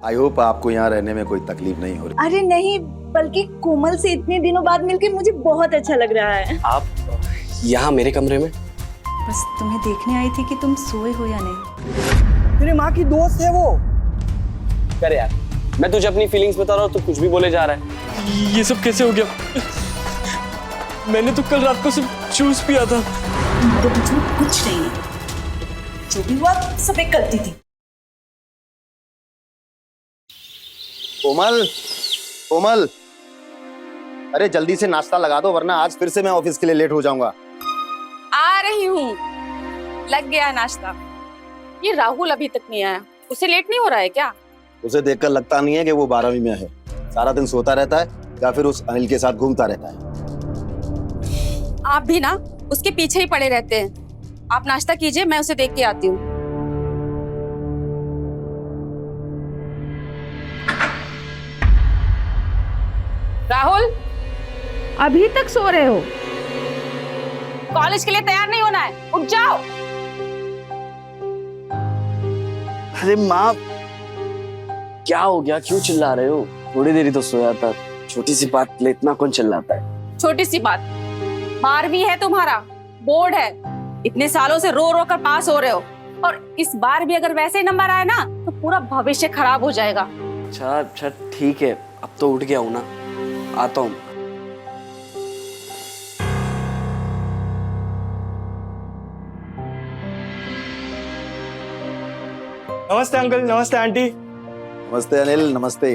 I hope आपको यहाँ रहने में कोई तकलीफ नहीं हो रही। अरे नहीं, बल्कि कोमल से इतने दिनों बाद मिलके मुझे बहुत अच्छा लग रहा है। आप यहाँ मेरे कमरे में? बस तुम्हें देखने आई थी कि तुम सोए हो या नहीं। तेरे माँ की दोस्त है वो। कर यार, मैं तुझे अपनी फीलिंग्स बता रहा हूँ, तू कुछ भी बोले जा रहा है। ये सब कैसे हो गया? मैंने तो कल रात को सिर्फ जूस पिया था। तुम्हारे बीच में कुछ नहीं है, जो भी हुआ सब एक गलती थी। कोमल, कोमल, अरे जल्दी से नाश्ता लगा दो वरना आज फिर से मैं ऑफिस के लिए लेट हो जाऊंगा। आ रही हूँ, लग गया नाश्ता। ये राहुल अभी तक नहीं आया, उसे लेट नहीं हो रहा है क्या? उसे देखकर लगता नहीं है कि वो 12वीं में है। सारा दिन सोता रहता है या फिर उस अनिल के साथ घूमता रहता है। आप भी ना उसके पीछे ही पड़े रहते हैं। आप नाश्ता कीजिए, मैं उसे देख के आती हूँ। राहुल, अभी तक सो रहे हो? कॉलेज के लिए तैयार नहीं होना है, उठ जाओ। अरे माँ, क्या हो गया? क्यों चिल्ला रहे हो? थोड़ी देरी तो सोया था, छोटी सी बात ले इतना कौन चिल्लाता है? छोटी सी बात, 12वीं है तुम्हारा, बोर्ड है, इतने सालों से रो रो कर पास हो रहे हो, और इस बार भी अगर वैसे नंबर आए ना तो पूरा भविष्य खराब हो जाएगा। अच्छा ठीक है, अब तो उठ गया हूँ ना, आता हूँ। नमस्ते अंकल, नमस्ते आंटी। नमस्ते अनिल, नमस्ते।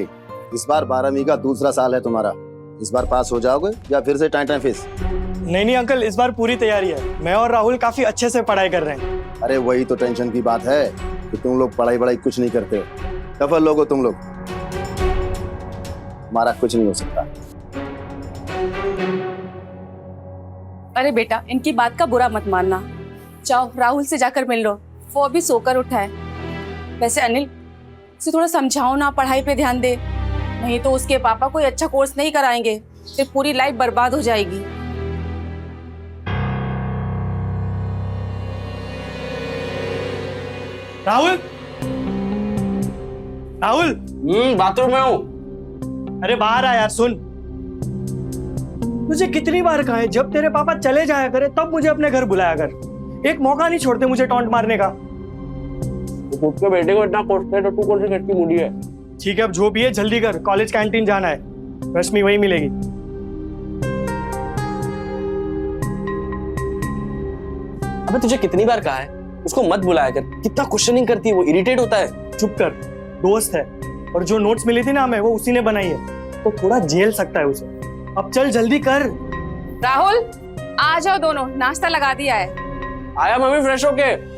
इस बार 12वीं का दूसरा साल है तुम्हारा। इस बार पास हो जाओगे या फिर से टाइम फेस? नहीं अंकल, इस बार पूरी तैयारी है। मैं और राहुल काफी अच्छे से पढ़ाई कर रहे हैं। अरे वही तो टेंशन की बात है कि तुम लोग पढ़ाई कुछ नहीं करते। सफल लोग हो तुम लोग, हमारा कुछ नहीं हो सकता। अरे बेटा, इनकी बात का बुरा मत मानना। जाओ राहुल से जाकर मिल लो, वो अभी सोकर उठा है। वैसे अनिल, उसे थोड़ा समझाओ ना, पढ़ाई पे ध्यान दे, नहीं तो उसके पापा कोई अच्छा कोर्स नहीं कराएंगे, फिर पूरी लाइफ बर्बाद हो जाएगी। राहुल, राहुल। बाथरूम में हूँ। अरे बाहर आ यार, सुन। मुझे कितनी बार कहा है, जब तेरे पापा चले जाया करे तब मुझे अपने घर बुलाया कर। एक मौका नहीं छोड़ते मुझे टॉन्ट मारने का। खुद के बेटे को इतना कोसते है तो तू कौन सी घट की मुड़ी है? ठीक है, अब जो भी है जल्दी कर, कॉलेज कैंटीन जाना है, रश्मि वहीं मिलेगी। अबे तुझे कितनी बार कहा है उसको मत बुलाया कर, कितना क्वेश्चनिंग करती है वो, इरिटेट होता है। चुप कर, दोस्त है, और जो नोट्स मिली थी ना हमें वो उसी ने बनाई है, तो थोड़ा झेल सकता है उसे। अब चल जल्दी कर। राहुल, आ जाओ दोनों, नाश्ता लगा दिया है। आया मम्मी, फ्रेश होके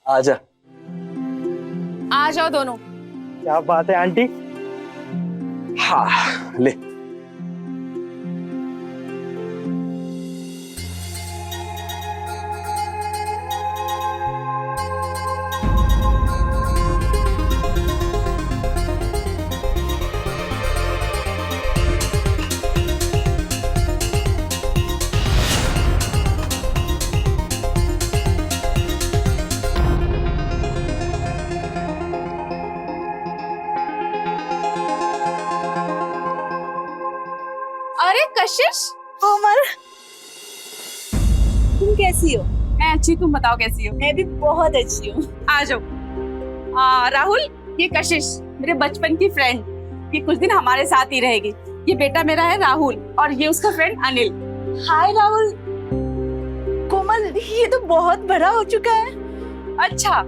आजा। आ जाओ दोनों। क्या बात है आंटी। हाँ ले। अरे कशिश, कोमल, तुम कैसी हो? मैं अच्छी, तुम बताओ कैसी हो? मैं भी बहुत अच्छी हूँ। आ जाओ। राहुल, ये कशिश मेरे बचपन की फ्रेंड, ये कुछ दिन हमारे साथ ही रहेगी। ये बेटा मेरा है राहुल, और ये उसका फ्रेंड अनिल। हाय राहुल। कोमल, ये तो बहुत बड़ा हो चुका है। अच्छा,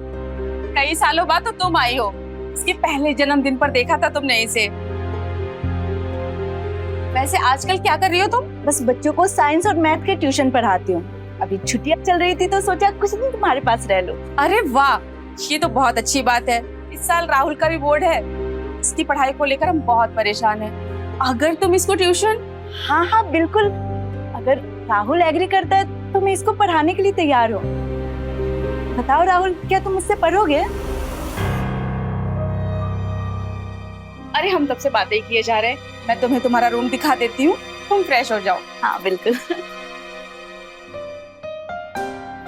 कई सालों बाद तो तुम आई हो। इसके पहले जन्मदिन पर देखा था तुमने इसे। वैसे आजकल क्या कर रही हो तुम? बस बच्चों को साइंस और मैथ के ट्यूशन पढ़ाती हूँ। अभी छुट्टियां चल रही थी तो सोचा कुछ दिन तुम्हारे पास रह लो। अरे वाह, ये तो बहुत अच्छी बात है। इस साल राहुल का भी बोर्ड है, इसकी पढ़ाई को लेकर हम बहुत परेशान हैं। अगर तुम इसको ट्यूशन... हाँ बिल्कुल, अगर राहुल एग्री करता है तो मैं इसको पढ़ाने के लिए तैयार हूँ। बताओ राहुल, क्या तुम मुझसे पढ़ोगे? अरे हम तब से बातें ही किए जा रहे हैं। मैं तुम्हें तुम्हारा रूम दिखा देती हूँ, तुम फ्रेश हो जाओ। हाँ बिल्कुल।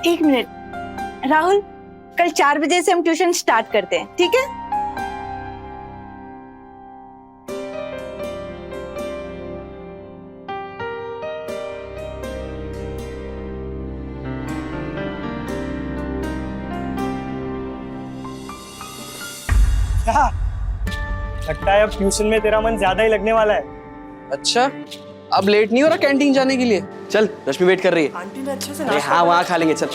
एक मिनट, राहुल कल 4 बजे से हम ट्यूशन स्टार्ट करते हैं, ठीक है? क्या लगता है अब ट्यूशन में तेरा मन ज्यादा ही लगने वाला है। अच्छा, अब लेट नहीं हो रहा कैंटीन जाने के लिए? चल, रश्मि वेट कर रही है। आंटी ने अच्छे से अरे नाश्ता हाँ, वहाँ खा लेंगे, चल।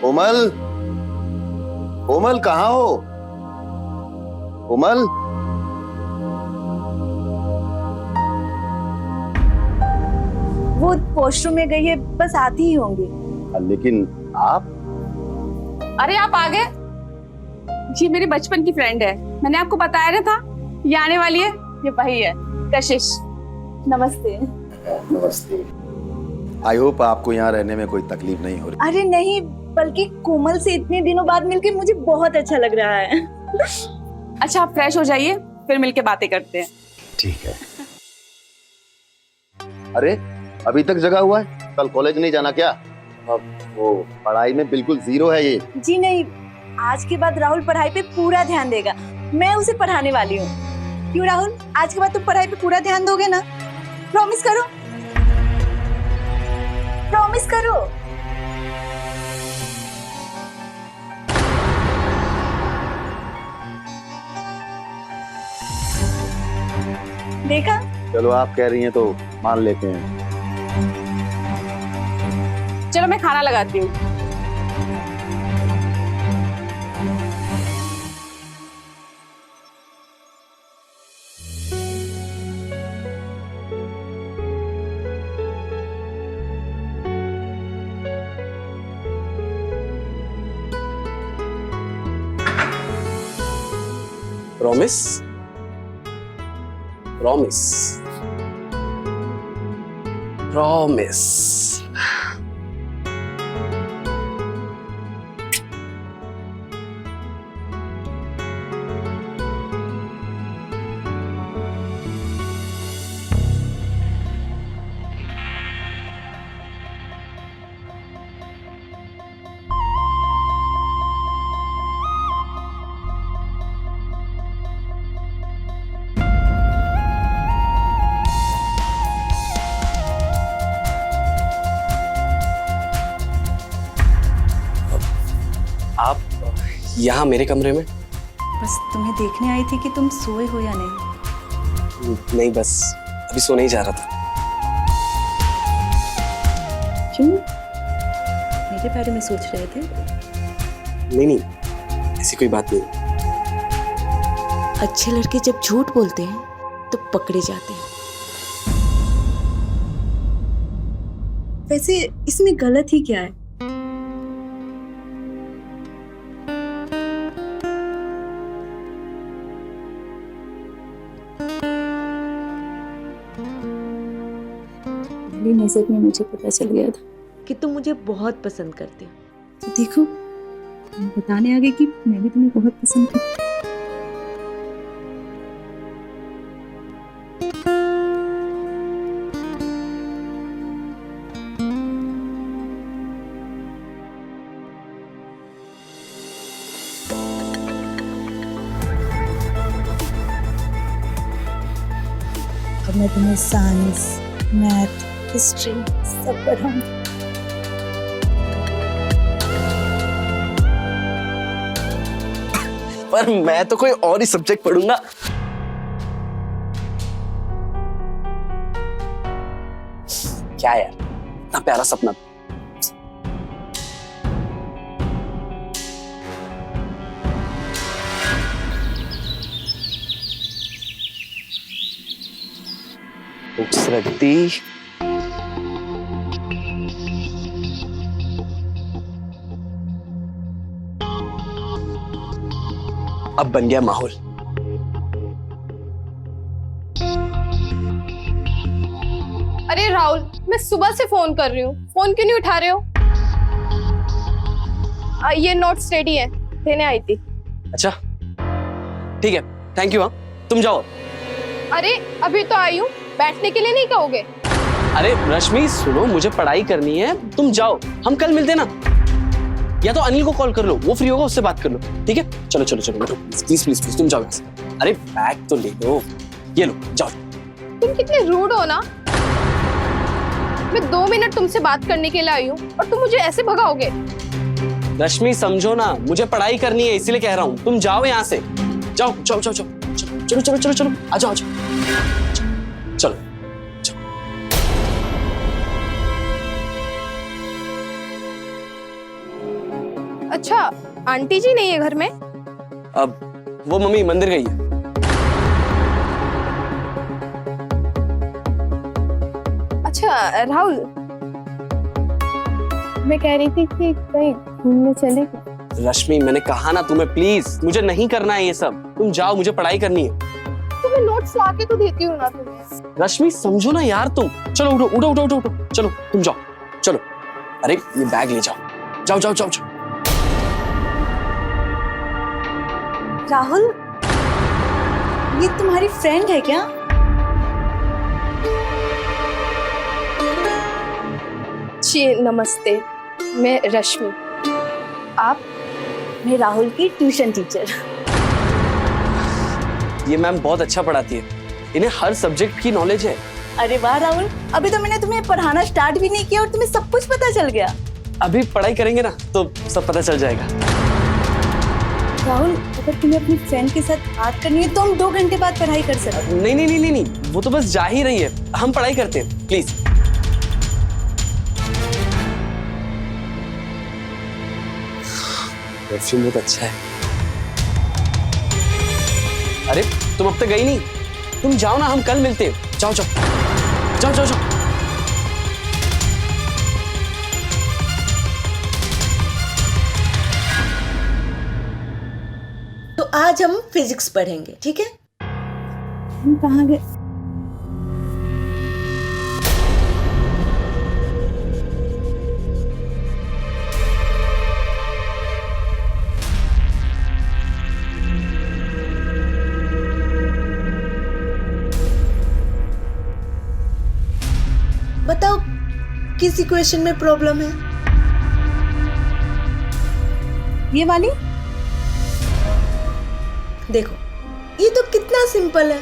कोमल, कोमल कहाँ हो? कोमल, वो वॉशरूम में गई है, बस आती ही होंगी। लेकिन आप? अरे आप आ गए? ये मेरी बचपन की फ्रेंड है, मैंने आपको बताया ना था ये आने वाली है। ये वही है, कशिश। नमस्ते। नमस्ते। आई होप आपको यहाँ रहने में कोई तकलीफ नहीं हो रही। अरे नहीं, बल्कि कोमल से इतने दिनों बाद मिलके मुझे बहुत अच्छा लग रहा है। अच्छा, आप फ्रेश हो जाइए, फिर मिलके बातें करते हैं। ठीक है। अरे अभी तक जगा हुआ है? कल कॉलेज नहीं जाना क्या? अब वो पढ़ाई में बिल्कुल जीरो है ये। जी नहीं, आज के बाद राहुल पढ़ाई पे पूरा ध्यान देगा। मैं उसे पढ़ाने वाली हूँ। क्यों राहुल, आज के बाद तुम पढ़ाई पे पूरा ध्यान दोगे ना? प्रॉमिस करो, प्रॉमिस करो। देखा? चलो आप कह रही हैं तो मान लेते हैं। चलो मैं खाना लगाती हूँ। Promise, promise, promise. आप यहाँ मेरे कमरे में? बस तुम्हें देखने आई थी कि तुम सोए हो या नहीं। नहीं, बस अभी सोने ही जा रहा था। क्यों? मेरे बारे में सोच रहे थे? नहीं नहीं, ऐसी कोई बात नहीं। अच्छे लड़के जब झूठ बोलते हैं तो पकड़े जाते हैं। वैसे इसमें गलत ही क्या है? पहली नजर में मुझे पता चल गया था कि तुम मुझे बहुत पसंद करते हो। तो देखो, मैं बताने आ गई कि मैं भी तुम्हें बहुत पसंद करती हूँ। अब मैं तुम्हें साइंस, मैथ, हिस्ट्री सब पढ़ाऊंगी। पर मैं तो कोई और ही सब्जेक्ट पढ़ूंगा। क्या यार, इतना प्यारा सपना। बुक्स रख दी। अब बन गया माहौल। अरे राहुल, मैं सुबह से फोन कर रही हूँ, फोन क्यों नहीं उठा रहे हो? ये नोट्स रेडी है, देने आई थी। अच्छा ठीक है, थैंक यू। हाँ तुम जाओ। अरे अभी तो आई हूँ, बैठने के लिए नहीं कहोगे? अरे रश्मि सुनो, मुझे पढ़ाई करनी है, तुम जाओ, हम कल मिलते ना। या तो अनिल को कॉल कर लो, वो फ्री होगा, उससे बात कर लो, ठीक है? चलो चलो चलो प्लीज प्लीज प्लीज तुम जाओ यहाँ से। अरे बैग तो ले लो, ये लो जाओ। तुम कितने रूड हो ना। मैं 2 मिनट तुमसे बात करने के लिए आई हूँ और तुम मुझे ऐसे भगाओगे? रश्मि समझो ना, मुझे पढ़ाई करनी है इसीलिए कह रहा हूँ, तुम जाओ यहाँ से। जाओ जाओ जाओ जाओ चलो चलो चलो चलो आ जाओ चलो। अच्छा, आंटी जी नहीं है घर में? अब वो मम्मी मंदिर गई है। अच्छा राहुल, मैं कह रही थी कि कहीं घूमने चले। रश्मि मैंने कहा ना तुम्हें, प्लीज मुझे नहीं करना है ये सब, तुम जाओ, मुझे पढ़ाई करनी है। तो मैं नोट्स लाके तो देती हूँ ना तुम्हें। रश्मि समझो ना यार तुम, चलो उठो उठो उठो उठो उठो, चलो तुम जाओ चलो। अरे ये बैग ले जाओ, जाओ जाओ जाओ जाओ। राहुल, ये तुम्हारी फ्रेंड है क्या? जी नमस्ते, मैं रश्मि। आप? मैं राहुल की ट्यूशन टीचर। ये मैम बहुत अच्छा पढ़ाती है, इन्हें हर सब्जेक्ट की नॉलेज है। अरे वाह राहुल, अभी तो मैंने तुम्हें पढ़ाना स्टार्ट भी नहीं किया और तुम्हें सब कुछ पता चल गया। अभी पढ़ाई करेंगे ना तो सब पता चल जाएगा। राहुल, अगर तुम्हें अपनी फ्रेंड के साथ बात करनी है तो हम 2 घंटे बाद पढ़ाई कर सकते हैं। नहीं नहीं नहीं नहीं नहीं, वो तो बस जा ही रही है, हम पढ़ाई करते हैं, प्लीज। परफ्यूम बहुत अच्छा है। अरे तुम अब तक गई नहीं, तुम जाओ ना, हम कल मिलते हैं। जाओ जाओ जाओ जाओ जाओ। तो आज हम फिजिक्स पढ़ेंगे, ठीक है? हम कहाँ गए? बताओ, किस इक्वेशन में प्रॉब्लम है? ये वाली? देखो, ये तो कितना सिंपल है।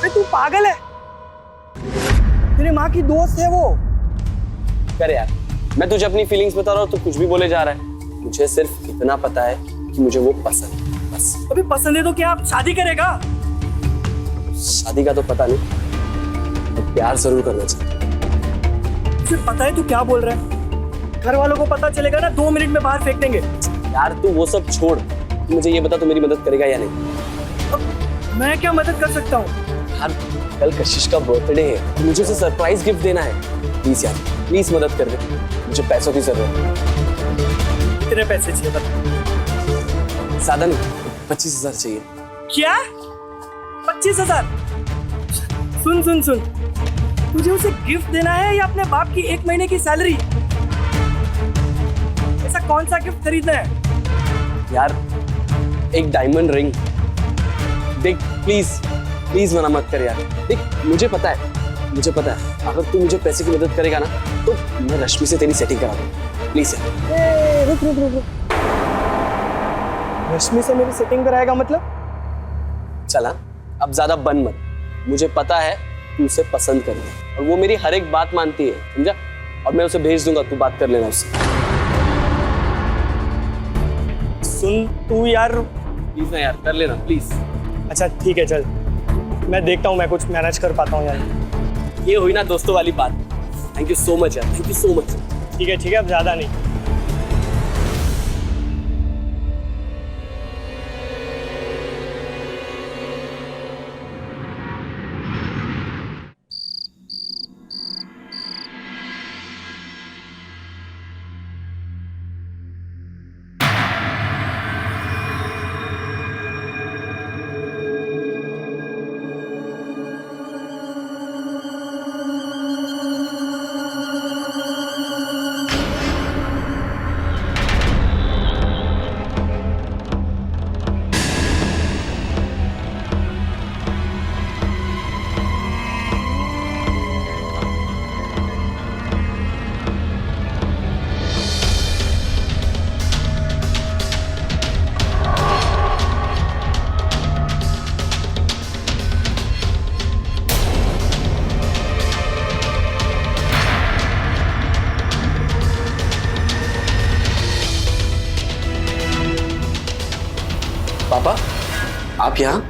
तू पागल है? तेरी माँ की दोस्त है वो। कर यार, मैं तुझे अपनी फीलिंग्स बता रहा हूँ तो कुछ भी बोले जा रहा है। मुझे सिर्फ इतना पता है कि मुझे वो पसंद है, बस। अभी पसंद है तो क्या आप शादी करेगा? शादी का तो पता नहीं, तो प्यार जरूर करना चाहिए। तुझे पता है तू क्या बोल रहा है? घर वालों को पता चलेगा ना, 2 मिनट में बाहर फेंक देंगे। यार तू वो सब छोड़, तू मुझे ये बता, तू मेरी मदद करेगा या नहीं? अब मैं क्या मदद कर सकता हूँ? यार कल कशिश का बर्थडे है, मुझे उसे सरप्राइज गिफ्ट देना है। प्लीज यार, प्लीज मदद कर दे, मुझे पैसों की जरूरत है। कितने पैसे चाहिए बता? ज्यादा नहीं, 25,000 चाहिए। क्या? 25,000? सुन सुन सुन, तुझे उसे गिफ्ट देना है या अपने बाप की 1 महीने की सैलरी? ऐसा कौन सा गिफ्ट खरीदना है? यार एक डायमंड रिंग देख, प्लीज प्लीज मना मत कर यार। देख मुझे पता है, अगर तू मुझे पैसे की मदद करेगा ना तो मैं रश्मि से तेरी सेटिंग करा दूंगा। प्लीज यार। रुक रुक रुक रुक, रश्मि से मेरी सेटिंग कराएगा मतलब? चला, अब ज्यादा बन मत, मुझे पता है तू उसे पसंद करेगा और वो मेरी हर एक बात मानती है, समझा? और मैं उसे भेज दूंगा, तू बात कर लेना उससे। सुन तू यार। प्लीज ना यार, कर लेना प्लीज। अच्छा ठीक है, चल मैं देखता हूँ, मैं कुछ मैनेज कर पाता हूँ यार। ये हुई ना दोस्तों वाली बात। थैंक यू सो मच यार, थैंक यू सो मच। ठीक है, अब ज्यादा नहीं। आप यहाँ?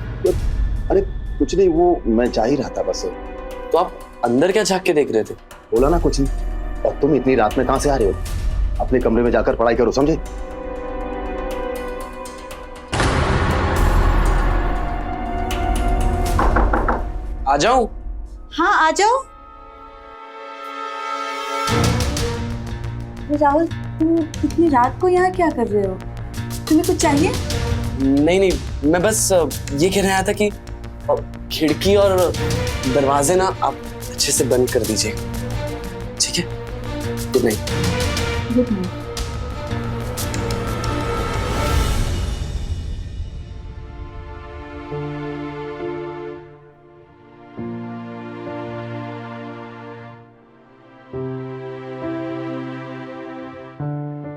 अरे कुछ नहीं, वो मैं जा ही रहा था बस। तो आप अंदर क्या झांक के देख रहे थे? बोला ना कुछ नहीं। और तुम इतनी रात में कहाँ से आ रहे हो? अपने कमरे में जाकर पढ़ाई करो, समझे? आ जाऊं? हाँ आ जाओ। राहुल, तुम इतनी रात को यहाँ क्या कर रहे हो? तुम्हें कुछ चाहिए? नहीं नहीं, मैं बस ये कहने आया था कि खिड़की और दरवाजे ना आप अच्छे से बंद कर दीजिए, ठीक है? Good night. Good night.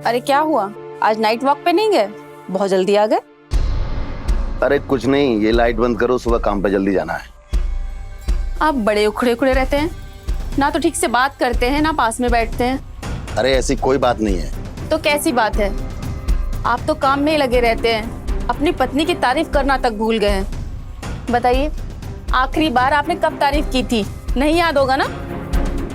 अरे क्या हुआ, आज नाइट वॉक पे नहीं गए? बहुत जल्दी आ गए। अरे कुछ नहीं, ये लाइट बंद करो, सुबह काम पे जल्दी जाना है। आप बड़े उखड़े उखड़े रहते हैं, ना तो ठीक से बात करते हैं ना पास में बैठते हैं। अरे ऐसी कोई बात नहीं है। तो कैसी बात है? आप तो काम में ही लगे रहते हैं, अपनी पत्नी की तारीफ करना तक भूल गए हैं। बताइए, आखिरी बार आपने कब तारीफ की थी? नहीं याद होगा ना?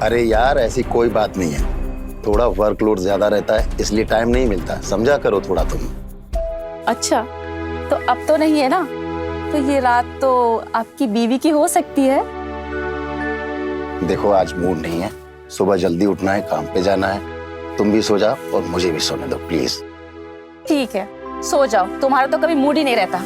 अरे यार ऐसी कोई बात नहीं है, थोड़ा वर्कलोड ज्यादा रहता है इसलिए टाइम नहीं मिलता, समझा करो थोड़ा तुम। अच्छा, तो अब तो नहीं है ना? तो ये रात तो आपकी बीवी की हो सकती है। देखो आज मूड नहीं है, सुबह जल्दी उठना है, काम पे जाना है। तुम भी सो जाओ और मुझे भी सोने दो प्लीज। ठीक है, सो जाओ, तुम्हारा तो कभी मूड ही नहीं रहता।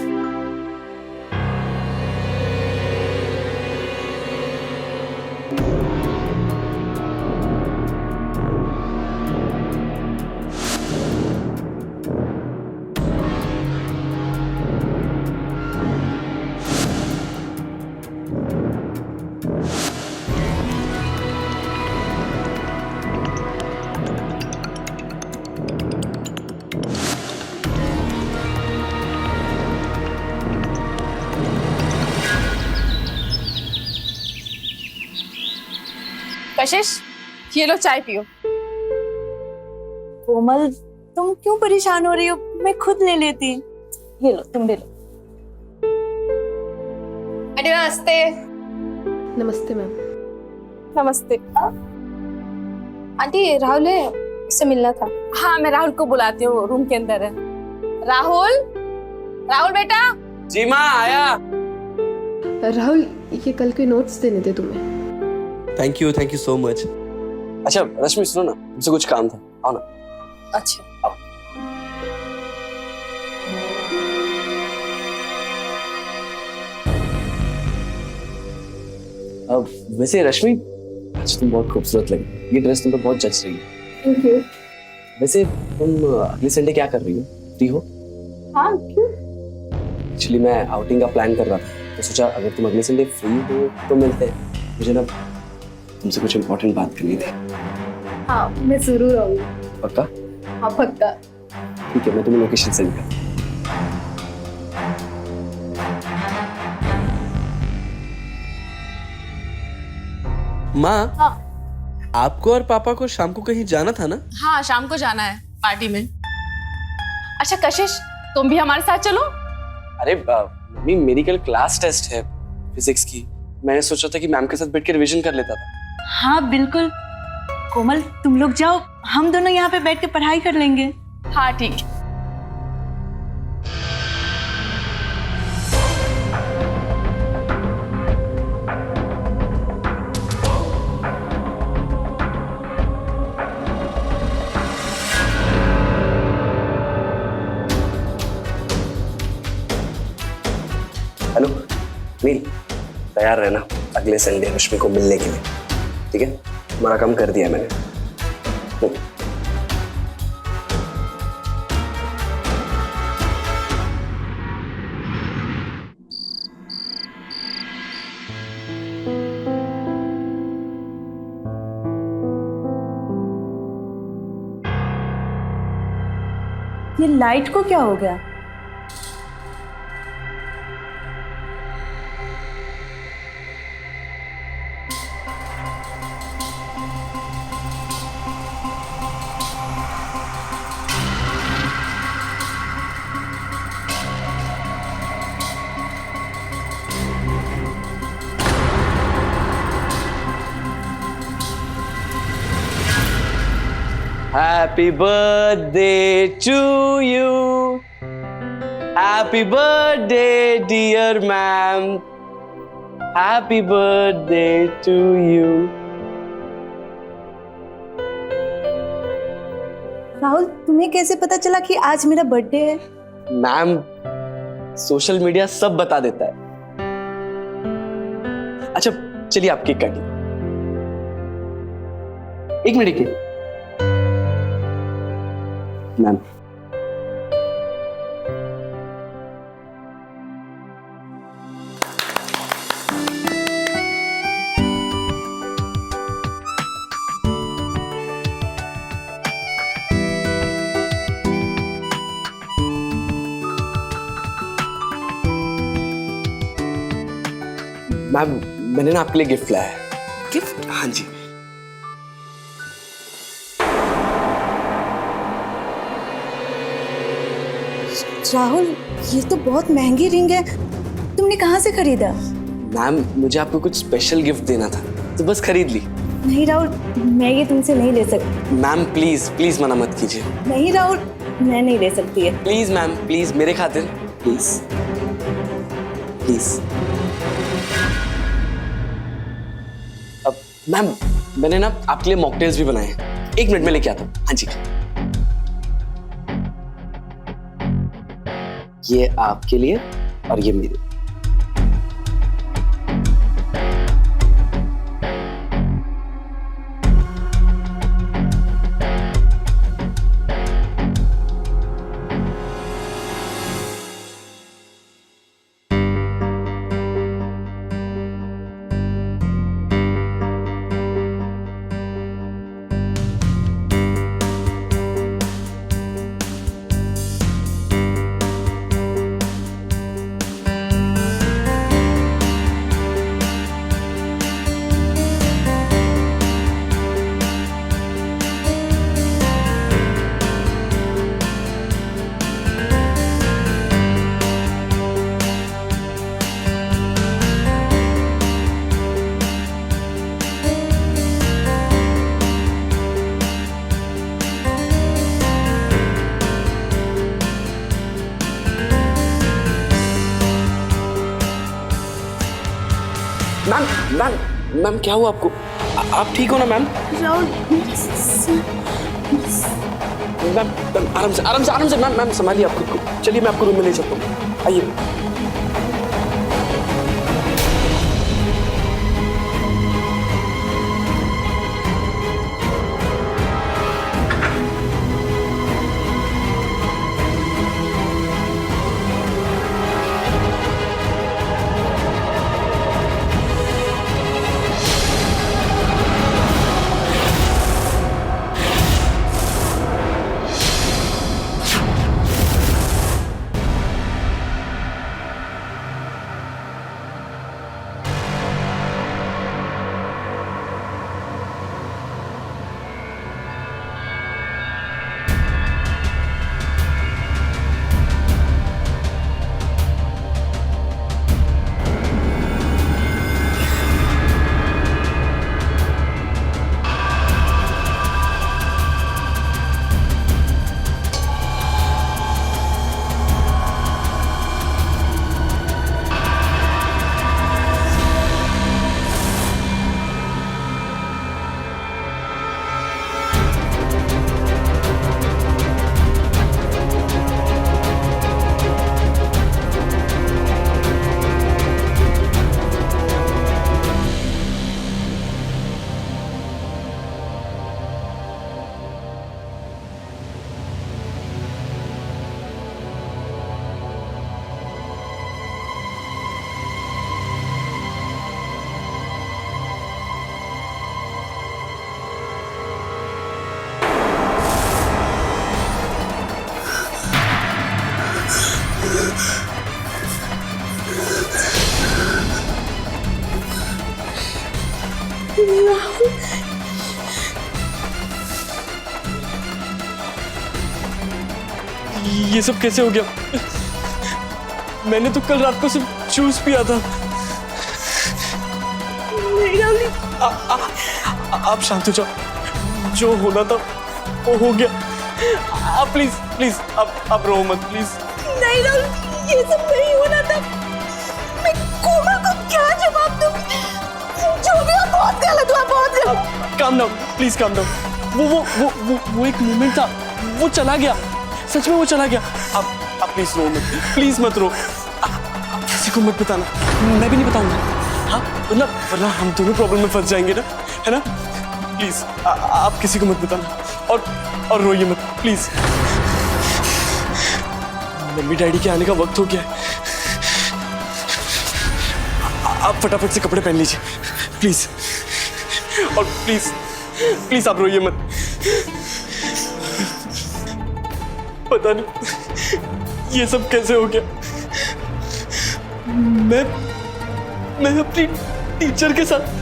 कशिश, ये लो चाय पियो। कोमल, तुम क्यों परेशान हो रही हो? मैं खुद ले लेती। ये लो, तुम ले लो। अरे नमस्ते। नमस्ते मैम। नमस्ते। आंटी, राहुल है, उससे मिलना था। हाँ, मैं राहुल को बुलाती हूँ, रूम के अंदर है। राहुल, राहुल बेटा। जी माँ, आया। राहुल, ये कल के नोट्स देने थे तुम्हें। Thank you so much. अच्छा रश्मि, सुनो ना, मुझसे कुछ काम था, आओ ना। अच्छा। आओ। अब वैसे रश्मि, आज तुम बहुत खूबसूरत लगी, ये ड्रेस तुम पे बहुत जच रही है। Thank you. वैसे तुम अगले संडे क्या कर रही हो? फ्री हो? हाँ, क्यों? एक्चुअली मैं आउटिंग का प्लान कर रहा था, तो सोचा अगर तुम अगले संडे फ्री हो तो मिलते हैं। मुझे ना तुमसे कुछ इम्पोर्टेंट बात करनी थी। हाँ, मैं जरूर आऊंगी। पक्का? हाँ पक्का। ठीक है, मैं तुम्हें लोकेशन सेंड कर। माँ, हाँ। आपको और पापा को शाम को कहीं जाना था ना? हाँ, शाम को जाना है पार्टी में। अच्छा कशिश, तुम भी हमारे साथ चलो। अरे मम्मी, मेरी कल क्लास टेस्ट है फिजिक्स की, मैंने सोचा था कि मैम के साथ बैठ के रिवीजन कर लेता था। हाँ बिल्कुल। कोमल, तुम लोग जाओ, हम दोनों यहाँ पे बैठ के पढ़ाई कर लेंगे। हाँ ठीक है। हेलो नील, तैयार रहना अगले संडे रश्मि को मिलने के लिए, ठीक है? तुम्हारा काम कर दिया मैंने। ये लाइट को क्या हो गया? Happy birthday to you. Happy birthday, dear ma'am. Happy birthday to you. Rahul, तुम्हें कैसे पता चला कि आज मेरा बर्थडे है? मैम, सोशल मीडिया सब बता देता है। अच्छा चलिए आप केक काटिए। एक मिनट मैम। मैम, मैंने ना आपके लिए गिफ्ट लाया है। गिफ्ट? हाँ जी। राहुल, ये तो बहुत महंगी रिंग है। तुमने कहाँ से खरीदा? मैम, मुझे आपको कुछ स्पेशल गिफ्ट देना था तो बस खरीद ली। नहीं राहुल, मैं ये तुमसे नहीं ले सकती। मैम प्लीज प्लीज मना मत कीजिए। नहीं राहुल, मैं नहीं ले सकती है। प्लीज मैम, प्लीज मेरे खातिर, प्लीज प्लीज। अब मैम, मैंने ना आपके लिए मॉकटेल्स भी बनाए हैं। 1 मिनट में लेके आता हूँ। हाँ जी। ये आपके लिए और ये मेरे। मैम मैम मैम, क्या हुआ आपको? आप ठीक हो ना मैम? मैम आराम से आराम से आराम से। मैम संभालिए आप खुद को। चलिए मैं आपको रूम में ले जाता हूँ। आइए। ये सब कैसे हो गया? मैंने तो कल रात को सिर्फ जूस पिया था। आप शांत हो जाओ। जो होना था वो हो गया। आप प्लीज प्लीज अब रो मत प्लीज। नहीं राहुल, ये सब नहीं होना था। मैं कोमल को क्या जवाब दूं? जो भी हो बहुत गलत हुआ, बहुत गलत। Calm down please, calm down. वो एक मोमेंट था, वो चला गया, सच में वो चला गया। आप प्लीज रो मत, प्लीज मत रो। आप किसी को मत बताना, मैं भी नहीं बताऊंगा। हाँ वरना हम दोनों प्रॉब्लम में फंस जाएंगे ना, है ना? प्लीज आप किसी को मत बताना और रोइए मत प्लीज। मम्मी डैडी के आने का वक्त हो गया है। आप फटाफट से कपड़े पहन लीजिए प्लीज, और प्लीज प्लीज आप रोइए मत। पता नहीं ये सब कैसे हो गया। मैं अपनी टीचर के साथ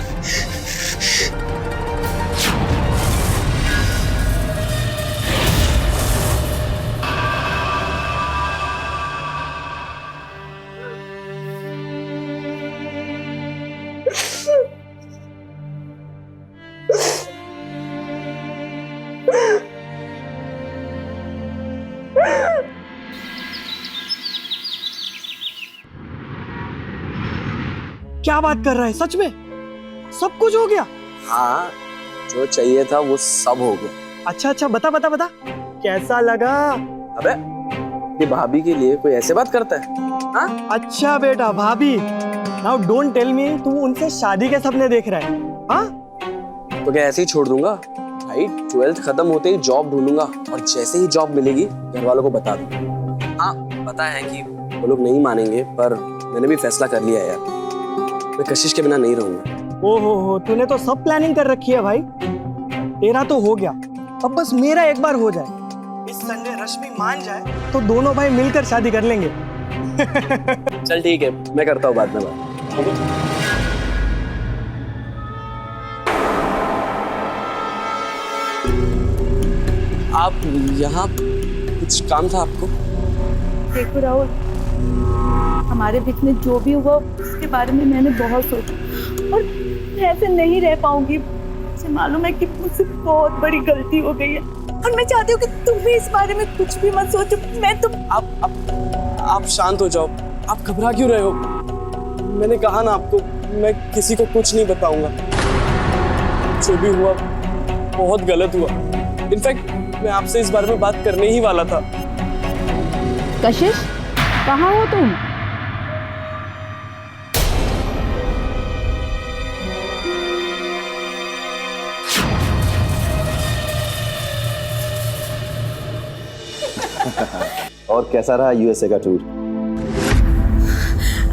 क्या बात कर रहा है? सच में सब कुछ हो गया? हाँ, जो चाहिए था वो सब हो गया। अच्छा, बता कैसा लगा? अबे ये भाभी के लिए कोई ऐसे बात करता है? हाँ? अच्छा बेटा, भाभी। नाउ डोंट टेल मी तू उनसे शादी के सपने देख रहा है। हाँ तो क्या ऐसे ही छोड़ दूंगा भाई? 12th खत्म होते ही जॉब ढूंढूंगा, और जैसे ही जॉब मिलेगी घर वालों को बता दूंगा। हाँ पता है कि वो लोग नहीं मानेंगे, पर मैंने भी फैसला कर लिया है यार, मैं कशिश के बिना नहीं रहूंगा। ओहो, तूने तो सब प्लानिंग कर रखी है भाई। तेरा तो हो गया, अब बस मेरा एक बार हो जाए। इस संडे रश्मि मान जाए तो दोनों भाई मिलकर शादी कर लेंगे। चल ठीक है, मैं करता हूँ बाद में बात। आप यहाँ कुछ काम था आपको? देखो राहुल, हमारे बीच में जो भी हुआ उसके बारे में मैंने बहुत सोचा, और मैं ऐसे नहीं रह पाऊंगी। मुझे मालूम है कि मुझसे बहुत बड़ी गलती हो गई है, और मैं चाहती हूँ कि तुम भी इस बारे में कुछ भी मत सोचो। मैं तो आप शांत हो जाओ, आप घबरा क्यों रहे हो? मैंने कहा ना आपको, मैं किसी को कुछ नहीं बताऊंगा। जो भी हुआ बहुत गलत हुआ। इनफैक्ट मैं आपसे इस बारे में बात करने ही वाला था। कशिश, कहाँ हो तुम? और कैसा रहा यूएसए का टूर?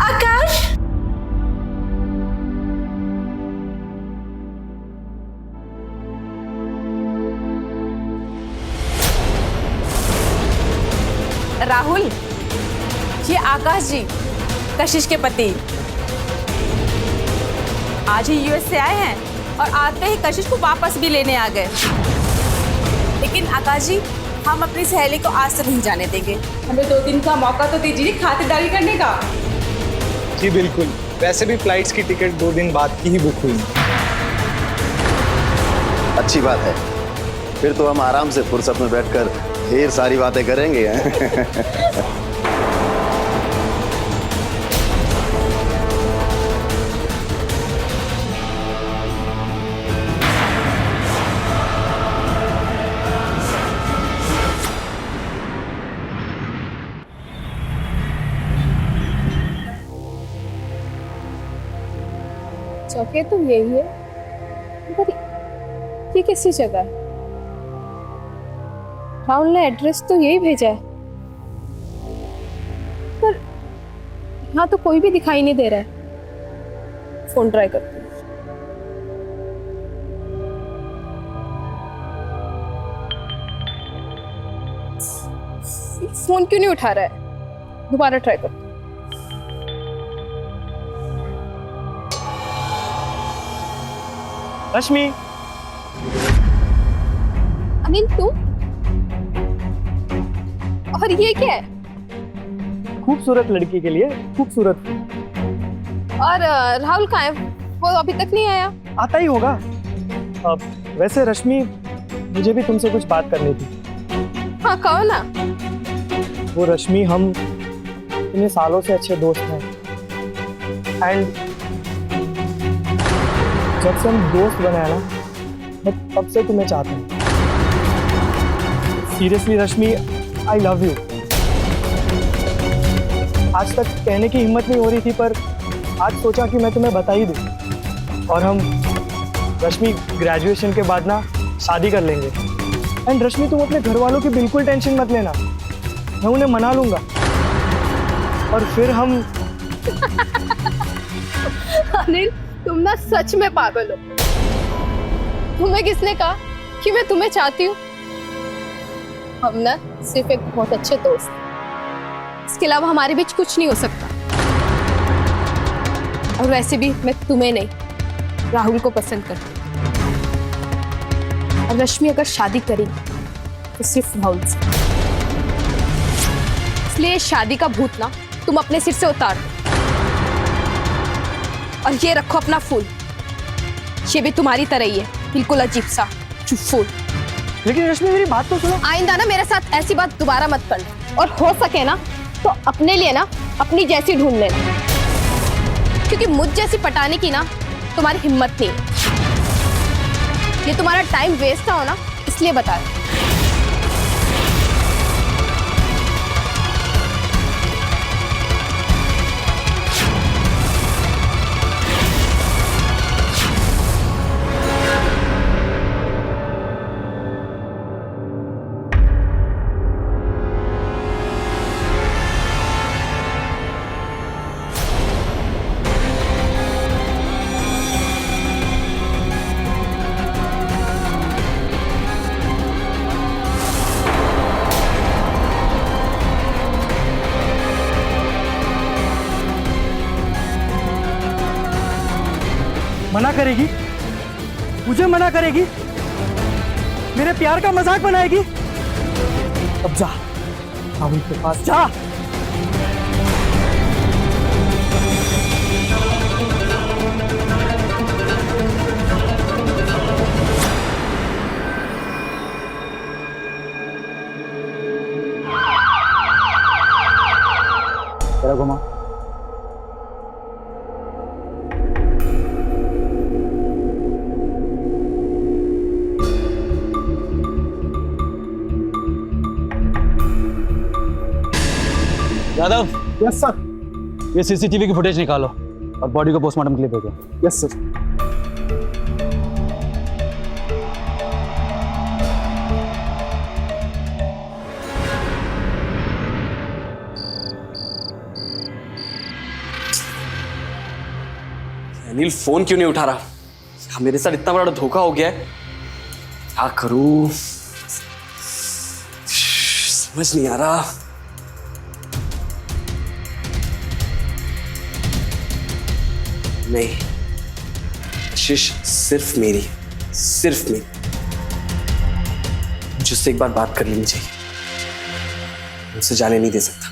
आकाश, राहुल, ये आकाश जी, कशिश के पति, आज ही यूएस से आए हैं और आते ही कशिश को वापस भी लेने आ गए। लेकिन आकाश जी, हम अपनी सहेली को आज तक नहीं जाने देंगे। हमें 2 दिन का मौका तो दीजिए खातिरदारी करने का। जी बिल्कुल, वैसे भी फ्लाइट्स की टिकट 2 दिन बाद की ही बुक हुई। अच्छी बात है, फिर तो हम आराम से फुर्सत में बैठकर ढेर सारी बातें करेंगे। चौके तो यही है, पर ये कैसी जगह है? राहुल ने एड्रेस तो यही भेजा है, पर यहाँ तो कोई भी दिखाई नहीं दे रहा है। फोन ट्राई करती हूँ। फोन क्यों नहीं उठा रहा है? दोबारा ट्राई करती हूँ। रश्मि, अनिल तुम? और ये क्या है? खूबसूरत लड़की के लिए खूबसूरत। और राहुल कहाँ है? वो अभी तक नहीं आया। आता ही होगा। अब वैसे रश्मि, मुझे भी तुमसे कुछ बात करनी थी। हाँ कहो ना। वो रश्मि, हम इतने सालों से अच्छे दोस्त हैं एंड जब से हम दोस्त बने हैं ना, मैं तब से तुम्हें चाहता हूँ। Seriously Rashmi, I love you. आज तक कहने की हिम्मत नहीं हो रही थी, पर आज सोचा कि मैं तुम्हें बता ही दूँ। और हम रश्मि ग्रेजुएशन के बाद ना शादी कर लेंगे। एंड रश्मि, तुम अपने घर वालों की बिल्कुल टेंशन मत लेना, मैं उन्हें मना लूंगा और फिर हम अनिल, तुम ना सच में पागल हो। तुम्हें किसने कहा कि मैं तुम्हें चाहती हूँ? हम ना सिर्फ एक बहुत अच्छे दोस्त हैं। इसके अलावा हमारे बीच कुछ नहीं हो सकता। और वैसे भी मैं तुम्हें नहीं, राहुल को पसंद करती हूँ। और रश्मि अगर शादी करेगी तो सिर्फ राहुल से। इसलिए शादी का भूत ना तुम अपने सिर से उतार दो। और ये रखो अपना फूल, ये भी तुम्हारी तरह ही है, बिल्कुल अजीब सा फूल। लेकिन रश्मि, मेरी बात तो सुनो। आइंदा ना मेरे साथ ऐसी बात दोबारा मत करना। और हो सके ना तो अपने लिए ना अपनी जैसी ढूंढ लेना, क्योंकि मुझ जैसी पटाने की ना तुम्हारी हिम्मत नहीं है। ये तुम्हारा टाइम वेस्ट ना हो ना, इसलिए बता रही हूं। मना करेगी? मुझे मना करेगी? मेरे प्यार का मजाक बनाएगी? अब जा, राहुल के पास जा। तेरा घुमा। यादव। Yes sir. ये सीसीटीवी की फुटेज निकालो और बॉडी को पोस्टमार्टम के लिए भेजो। Yes sir. अनिल फोन क्यों नहीं उठा रहा? मेरे साथ इतना बड़ा धोखा हो गया है, क्या करूं समझ नहीं आ रहा। नहीं, कोशिश सिर्फ मेरी, सिर्फ मेरी। मुझसे एक बार बात कर लेनी चाहिए, मुझसे जाने नहीं दे सकता।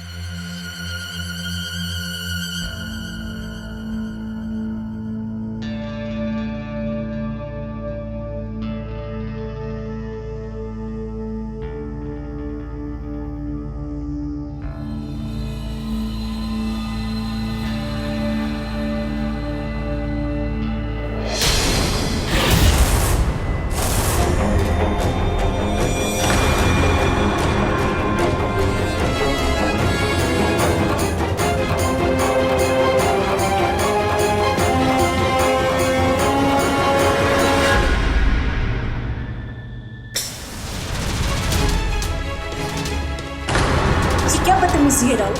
बदतमीजी है राहुल।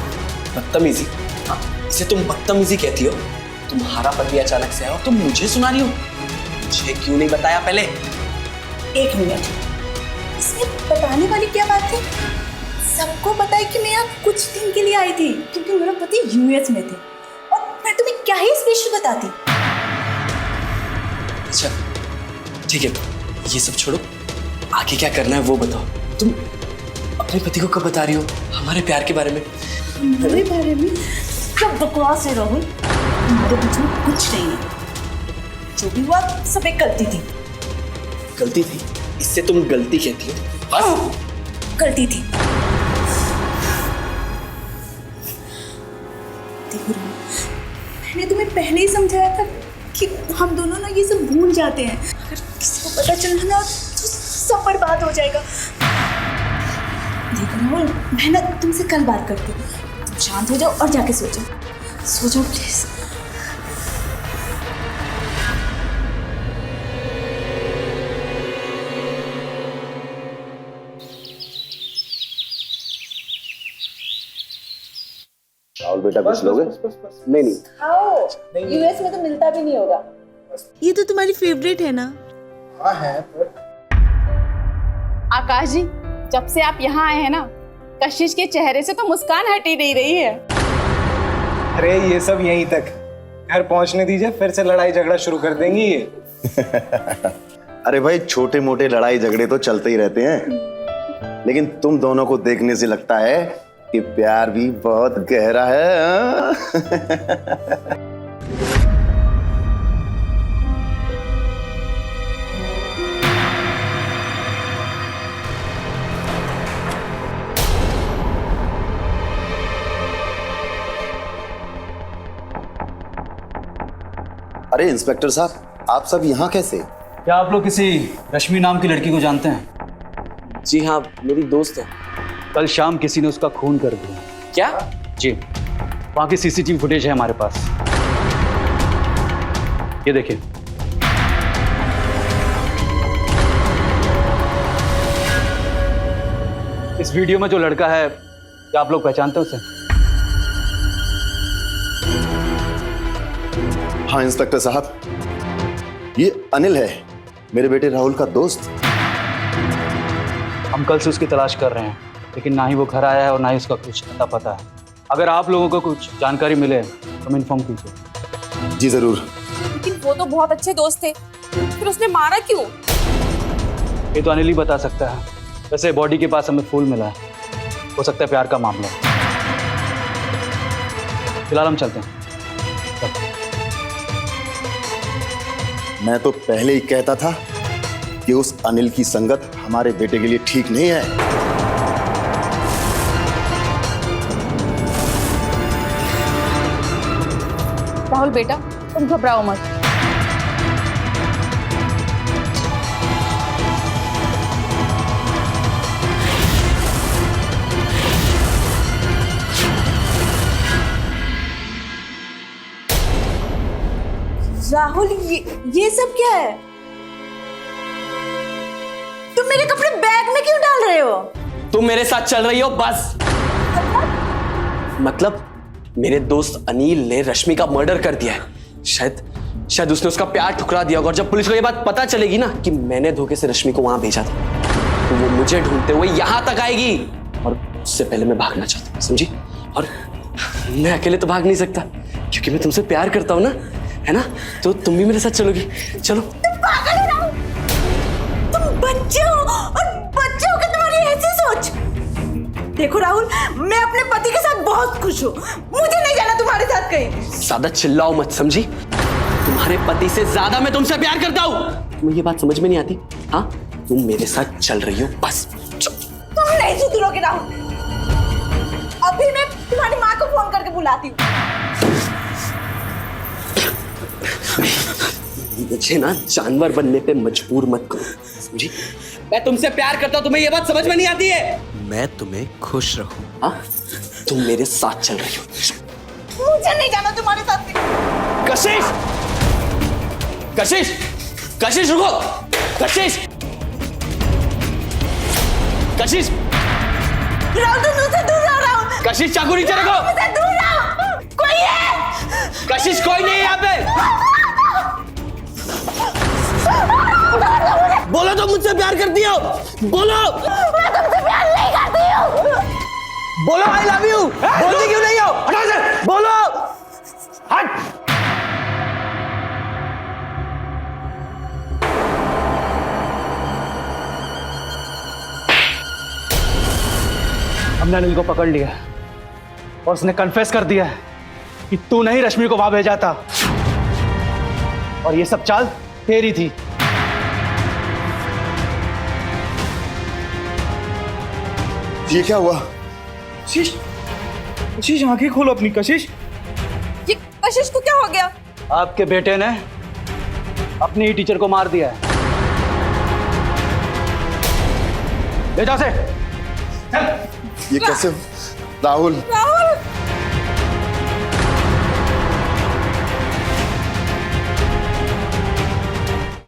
बदतमीजी? इसे तुम बदतमीजी कहती हो? तुम्हारा पति अचानक से आया और तुम मुझे सुना रही हो? मुझे क्यों नहीं बताया पहले? एक मिनट, इसमें बताने वाली क्या बात है? सबको पता है कि मैं यहाँ कुछ दिन के लिए आई थी, क्योंकि मेरा पति यूएस में थे, और मैं तुम्हें क्या ही स्पेशल बताती। अच्छा ठीक है, ये सब छोड़ो, आगे क्या करना है वो बताओ। तुम अपने पति को कब बता रही हो हमारे प्यार के बारे में? हमारे बारे में? क्या बकवास है राहुल, हमारे बीच में कुछ नहीं है। जो भी हुआ सब एक गलती थी। गलती थी? इससे तुम गलती कहती हो बस। गलती थी। देखो राहुल, मैंने तुम्हें पहले ही समझाया था कि हम दोनों ना ये सब भूल जाते हैं। अगर किसी को पता चला ना तो सब बर्बाद हो जाएगा। देखो राहुल, मैं ना तुमसे कल बात करती हूँ। तुम शांत हो जाओ और जाके सो जाओ। सो जाओ प्लीज। राहुल बेटा कुछ लोगे? नहीं नहीं, आओ, यूएस में तो मिलता भी नहीं होगा। ये तो तुम्हारी फेवरेट है ना? हाँ है, आकाश जी, जब से आप यहाँ आए हैं ना, कशिश के चेहरे से तो मुस्कान हट ही नहीं रही है। अरे ये सब यहीं तक, घर पहुंचने दीजिए, फिर से लड़ाई झगड़ा शुरू कर देंगी ये। अरे भाई, छोटे मोटे लड़ाई झगड़े तो चलते ही रहते हैं, लेकिन तुम दोनों को देखने से लगता है कि प्यार भी बहुत गहरा है। हाँ? अरे इंस्पेक्टर साहब, आप सब यहाँ कैसे? क्या आप लोग किसी रश्मि नाम की लड़की को जानते हैं? जी हाँ, मेरी दोस्त है। कल शाम किसी ने उसका खून कर दिया। क्या? जी, वहाँ की सीसीटीवी फुटेज है हमारे पास, ये देखिए। इस वीडियो में जो लड़का है, क्या आप लोग पहचानते हैं उसे? हाँ इंस्पेक्टर साहब, ये अनिल है, मेरे बेटे राहुल का दोस्त। हम कल से उसकी तलाश कर रहे हैं, लेकिन ना ही वो घर आया है और ना ही उसका कुछ अता पता है। अगर आप लोगों को कुछ जानकारी मिले तो हमें इन्फॉर्म कीजिए। जी जरूर। लेकिन वो तो बहुत अच्छे दोस्त थे, फिर उसने मारा क्यों? ये तो अनिल ही बता सकता है। वैसे बॉडी के पास हमें फूल मिला है, हो सकता है प्यार का मामला है। फिलहाल हम चलते हैं। मैं तो पहले ही कहता था कि उस अनिल की संगत हमारे बेटे के लिए ठीक नहीं है। राहुल बेटा, तुम घबराओ मत। राहुल, ये सब क्या है? तुम मेरे कपड़े बैग में क्यों डाल रहे हो? तुम मेरे साथ चल रही हो बस। मतलब मेरे दोस्त अनिल ने रश्मि का मर्डर कर दिया है। शायद उसने उसका प्यार ठुकरा दिया होगा, और जब पुलिस को ये बात पता चलेगी ना कि मैंने धोखे से रश्मि को वहां भेजा था, तो वो मुझे ढूंढते हुए यहां तक आएगी, और उससे पहले मैं भागना चाहता हूं, समझी? और मैं अकेले तो भाग नहीं सकता, क्योंकि मैं तुमसे प्यार करता हूं ना, है ना? तो तुम भी मेरे साथ चलोगी। चलो। तुम पागल हो राहुल, तुम बच्चे हो, और बच्चे हो कि तुम्हारी ऐसी सोच। देखो राहुल, मैं अपने पति के साथ बहुत खुश हूँ, मुझे नहीं जाना तुम्हारे साथ कहीं। ज्यादा चिल्लाओ मत, समझी? तुम्हारे पति से ज्यादा मैं तुमसे प्यार करता हूँ। तुम्हें ये बात समझ में नहीं आती? हाँ, तुम मेरे साथ चल रही हो बस। तुम नहीं सुधरोगे राहुल। अभी मैं तुम्हारी माँ को फोन करके बुलाती हूँ। मुझे ना जानवर बनने पे मजबूर मत करो, समझी? मैं तुमसे प्यार करता हूँ, तुम्हें ये बात समझ में नहीं आती है? मैं तुम्हें खुश रखूं। हाँ, तुम मेरे साथ चल रही हो। मुझे नहीं जाना तुम्हारे साथ। कशिश, कशिश, कशिश रुको, कशिश, कशिश। राहुल, तुम मुझसे दूर रहो राहुल। कशिश, चाकू नीचे रखो। मुझसे दूर रहो। कोई है? कशिश, कोई नहीं है यहाँ पे। बोलो तो मुझसे प्यार करती हो, बोलो। मैं तुमसे प्यार नहीं करती हूँ। बोलो आई लव यू। बोलती क्यों नहीं हो? हटो से, बोलो। हट। हमने अनिल को पकड़ लिया और उसने कन्फेस कर दिया है कि तू नहीं रश्मि को वहां भेजा था, और ये सब चाल तेरी थी। ये क्या हुआ? कशिश, कशिश आंखें खोलो अपनी कशिश। ये कशिश को क्या हो गया? आपके बेटे ने अपनी ही टीचर को मार दिया है। ले जा से। ये कैसे? राहुल, राहुल